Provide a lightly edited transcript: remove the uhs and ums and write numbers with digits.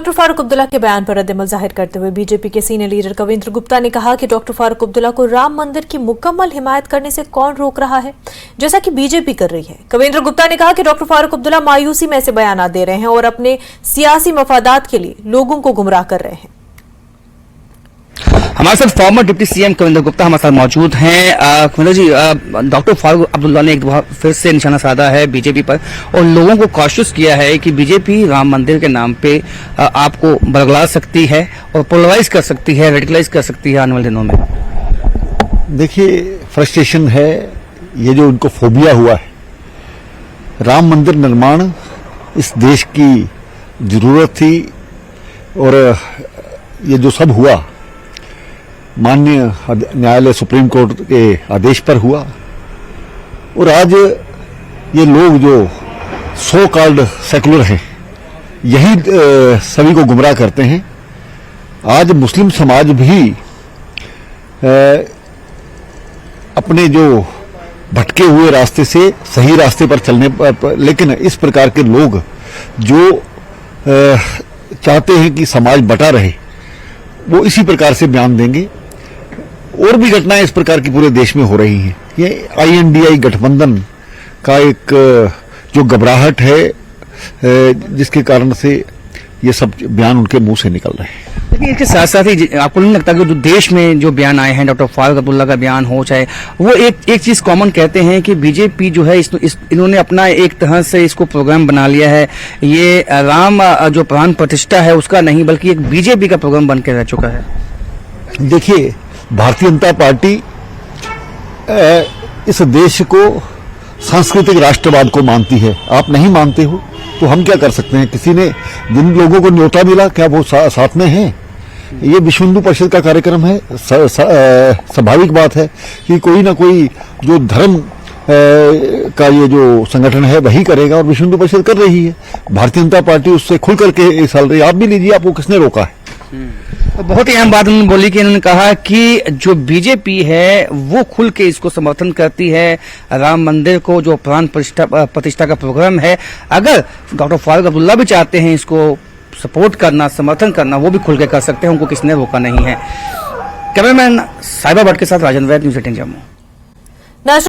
Doctor Farooq Abdullah के बयान पर रद्द-ए-अमल जाहिर करते हुए बीजेपी के सीनियर लीडर कविंद्र गुप्ता ने कहा कि डॉक्टर फारूक अब्दुल्ला को राम मंदिर की मुकम्मल हिमायत करने से कौन रोक रहा है, जैसा कि बीजेपी कर रही है। कविंद्र गुप्ता ने कहा कि डॉक्टर फारूक अब्दुल्ला मायूसी में ऐसे बयान दे रहे हैं और अपने सियासी मफादात के लिए लोगों को गुमराह कर रहे हैं। हमारे साथ former deputy CM Kavindra Gupta हमारे साथ मौजूद हैं। कविंद्र जी, डॉक्टर फारूक अब्दुल्ला ने एक बार फिर से निशाना साधा है बीजेपी पर और लोगों को कॉशियस किया है कि बीजेपी राम मंदिर के नाम पे आपको बरगला सकती है और पोलराइज कर सकती है, रेडिकलाइज कर सकती है आने वाले दिनों में। देखिए, फ्रस्ट्रेशन है, ये जो उनको फोबिया हुआ है। राम मंदिर निर्माण इस देश की जरूरत थी और ये जो सब हुआ माननीय न्यायालय सुप्रीम कोर्ट के आदेश पर हुआ और आज ये लोग जो सो कॉल्ड सेकुलर हैं यही सभी को गुमराह करते हैं। आज मुस्लिम समाज भी अपने जो भटके हुए रास्ते से सही रास्ते पर चलने पर, लेकिन इस प्रकार के लोग जो चाहते हैं कि समाज बटा रहे वो इसी प्रकार से बयान देंगे। और भी घटनाएं इस प्रकार की पूरे देश में हो रही हैं। ये INDI गठबंधन का एक जो घबराहट है जिसके कारण से ये सब बयान उनके मुंह से निकल रहे हैं। लेकिन इसके साथ साथ ही आपको नहीं लगता कि जो देश में जो बयान आए हैं, डॉक्टर फारूक अब्दुल्ला का बयान हो चाहे वो एक चीज कॉमन कहते हैं कि बीजेपी जो है इन्होंने अपना एक तरह से इसको प्रोग्राम बना लिया है। ये राम जो प्राण प्रतिष्ठा है उसका नहीं बल्कि एक बीजेपी का प्रोग्राम बन के रह चुका है। देखिए, भारतीय जनता पार्टी इस देश को सांस्कृतिक राष्ट्रवाद को मानती है। आप नहीं मानते हो तो हम क्या कर सकते हैं? किसी ने जिन लोगों को न्योता मिला क्या वो साथ में हैं? ये विश्व हिंदू परिषद का कार्यक्रम है। स्वाभाविक बात है कि कोई ना कोई जो धर्म का ये जो संगठन है वही करेगा और विश्व हिंदू परिषद कर रही है। भारतीय जनता पार्टी उससे खुल करके चल रही है। आप भी लीजिए, आपको किसने रोका है? तो बहुत ही अहम बात उन्होंने बोली कि उन्होंने कहा कि जो बीजेपी है वो खुल के इसको समर्थन करती है, राम मंदिर को जो प्राण प्रतिष्ठा का प्रोग्राम है। अगर डॉक्टर फारूक अब्दुल्ला भी चाहते हैं इसको सपोर्ट करना, समर्थन करना, वो भी खुल के कर सकते हैं, उनको किसने रोका नहीं है। कैमरामैन साहिबा भट्ट के साथ राजन वैद, न्यूज़ 18 जम्मू।